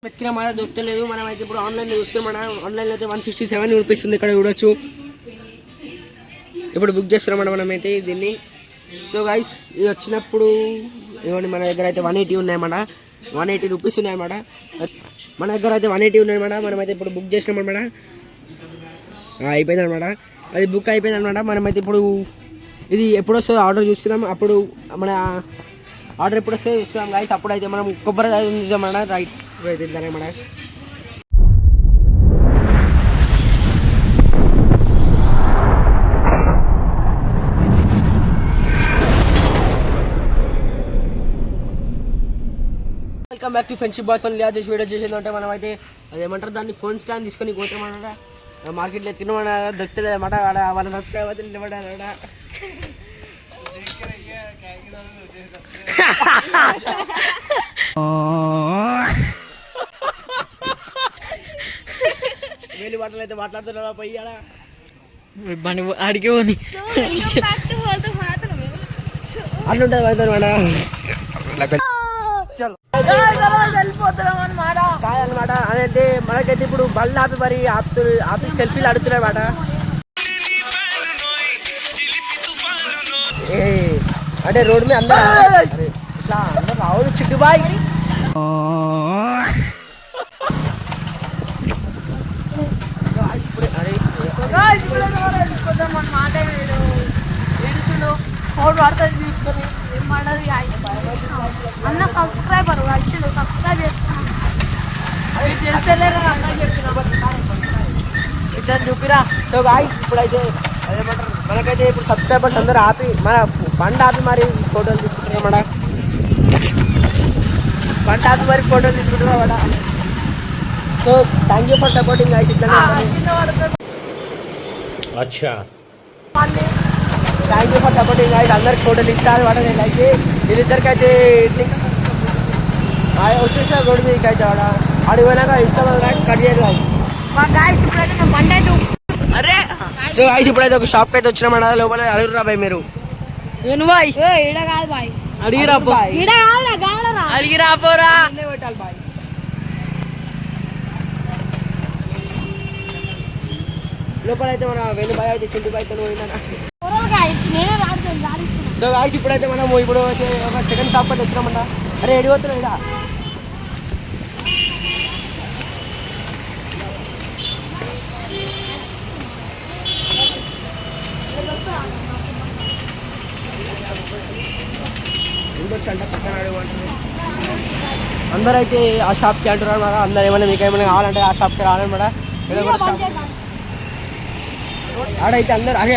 వెతికిన మాట దొరకలేదు. మనం అయితే ఇప్పుడు ఆన్లైన్లో చూస్తున్నాం. ఆన్లైన్లో అయితే 167 రూపీస్ ఉంది, ఇక్కడ చూడొచ్చు. ఇప్పుడు బుక్ చేస్తున్నాం మనమైతే దీన్ని. సో గైస్ ఇది వచ్చినప్పుడు ఇవ్వండి, మన దగ్గర అయితే 180 ఉన్నాయన్నమాట, 180 రూపీస్ ఉన్నాయన్నమాట. మన దగ్గర అయితే 180 ఉన్నాయన్నమాట. మనమైతే ఇప్పుడు బుక్ చేసినాం అనమాట. అయిపోయింది అనమాట, అది బుక్ అయిపోయింది అనమాట. మనమైతే ఇప్పుడు ఇది ఎప్పుడు వస్తుందో ఆర్డర్ చూసుకుందాం. అప్పుడు మన ఆర్డర్ ఎప్పుడు వస్తుందో చూసుకుందాం గైస్. అప్పుడైతే మనం కొబ్బరికాయ ఉందామన్నా రైట్ తింటారన్నమాట. Welcome back to friendship boys only. చేసి వీడియో చేసేది అంటే మనం అయితే అదేమంటారు దాన్ని ఫోన్ స్టాండ్ తీసుకొని పోతామన్నమాట. మార్కెట్లో ఎత్తుకున్నామన్న దొరుకుతుంది అన్నమాట. వాళ్ళ సబ్స్క్రైబ్ అయితే నిలబడాలన్నమాట. వేలు బట్టలు అయితే మాట్లాడుతున్నా పోయాడా అడిగి పోని అట్లుంటుంది పడుతుంది మేడం. కాదనమాట అదైతే మనకైతే ఇప్పుడు బళ్ళు ఆపి మరి ఆపి సెల్ఫీలు అడుగుతున్నాయి మాట. అంటే రోడ్డు మీద అందరూ ఇట్లా అందరు రావద్దు చిట్టుబాయ్. అన్న సబ్స్క్రైబర్ వచ్చిండు, సబ్స్క్రైబ్ చేసుకున్నాం. ఇట్లా చూపిరా. సో గాయ్స్ ఇప్పుడైతే అదేమంటారు మనకైతే ఇప్పుడు సబ్స్క్రైబర్స్ అందరూ ఆపి మన బండి ఆపి మరి ఫోటోలు తీసుకుంటున్నాం అన్నమాట. బండి ఆపి మరి ఫోటోలు తీసుకుంటున్నాం అన్నమాట. So thank you for supporting guys. ఇట్లా అచ్చా thank you for supporting guys. అందరికి ఫోటోలు ఇస్తారు వాడ. నేను అయితే వీళ్ళిద్దరికైతే వచ్చేసా రోడ్డు మీదకి అయితే వాడ అడిగిపోయినాక ఇష్టం కట్ చేయరు గాయ్స్. అరే సో గాయ్స్ ఇప్పుడైతే ఒక షాప్కి అయితే వచ్చినామన్నా. లోపల అడుగురా బాయ్ మీరు అడిగిరా అడిగిరా పోరా పెట్టాలి బాయ్. లోపల అయితే మన వెన్ను బాయ్ అయితే చింటి బాయ్తో పోయిందన్న. సో గాయ్స్ ఇప్పుడైతే మనం ఇప్పుడు అయితే ఒక సెకండ్ షాప్ అయితే వచ్చినామన్నా. అరే ఎడిపోతున్నాం ఇదా ఇంకొచ్చంట పక్కన అడగమంటారు. అందరూ అయితే ఆ షాప్కి అంటున్నారు కదా. అందరూ ఏమైనా మీకు ఏమైనా కావాలంటే ఆ షాప్కి రావాలన్నమాట. ఆడైతే అందరు అదే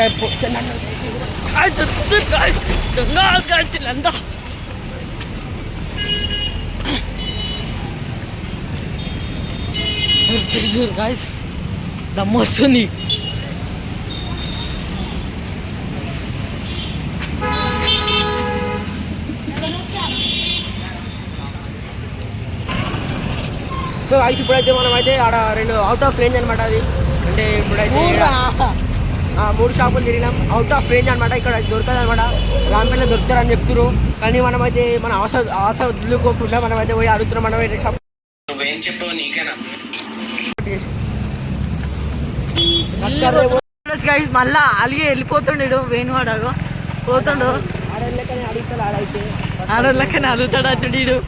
దమ్ము వస్తుంది. సో ఐస్ ఇప్పుడైతే మనం అయితే ఆడ 2 అవుట్ ఆఫ్ రేంజ్ అనమాట. అది అంటే ఇప్పుడైతే 3 షాపులు తిరిగినాం. అవుట్ ఆఫ్ రేంజ్ అనమాట. ఇక్కడ దొరకదు అనమాట. రాంపల్లిలో దొరుకుతారని చెప్తున్నారు. కానీ మనం అయితే మన ఆశ వదులుకోకుండా మనం అయితే పోయి అడుగుతున్నాం. మనం వేరే షాప్ మళ్ళా అలిగి వెళ్ళిపోతుండడు. వేణువాడగో పోతుండు ఆడోళ్ళకని అడుగుతాడు. ఆడైతే ఆడోళ్ళకని అడుగుతాడు అతడు.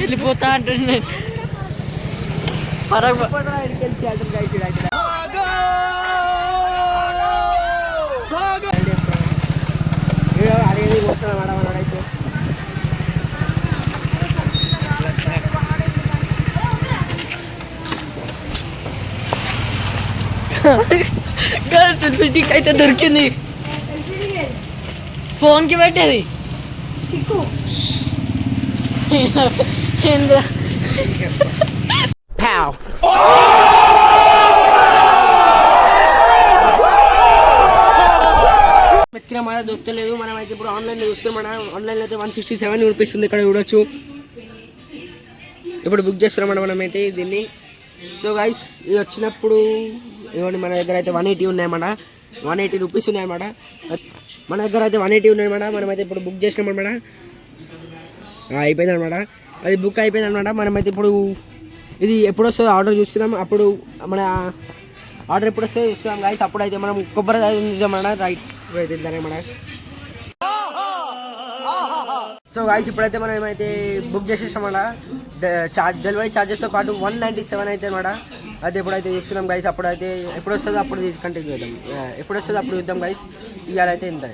వెళ్ళిపోతా అంటుండే అయితే దొరికింది. ఫోన్కి పెట్టేది వెతికిన మాట దొరకలేదు. మనం అయితే ఇప్పుడు ఆన్లైన్లో చూస్తున్నాం. ఆన్లైన్లో అయితే 167 రూపీస్ ఉంది, ఇక్కడ చూడొచ్చు. ఇప్పుడు బుక్ చేస్తున్నాం మనమైతే దీన్ని. సో గైస్ ఇది వచ్చినప్పుడు ఇవ్వండి, మన దగ్గర అయితే 180 ఉన్నాయన్నమాట, 180 రూపీస్ ఉన్నాయన్నమాట. మన దగ్గర అయితే 180 ఉన్నాయి అనమాట. మనమైతే ఇప్పుడు బుక్ చేసినాం అనమాట. అయిపోయింది అనమాట. అది బుక్ అయిపోయింది అనమాట. మనమైతే ఇప్పుడు ఇది ఎప్పుడు వస్తుందో ఆర్డర్ చూసుకుందాం. అప్పుడు మన ఆర్డర్ ఎప్పుడు వస్తుందో చూసుకుందాం గైస్. అప్పుడు అయితే మనం కొబ్బరికాయ చూద్దామన్నమాట. రైట్ అయితే తింటానమాట. సో గైస్ ఇప్పుడైతే మనం ఏమైతే బుక్ చేసేసామన్నమాట. డెలివరీ ఛార్జెస్తో పాటు 197 అయితే అనమాట. అయితే ఎప్పుడైతే చూసుకుందాం గైస్. అప్పుడైతే ఎప్పుడు వస్తుందో అప్పుడు కంటిన్యూ చేద్దాం. ఎప్పుడు వస్తుందో అప్పుడు చూద్దాం గైస్. ఇవాళ అయితే ఇంత.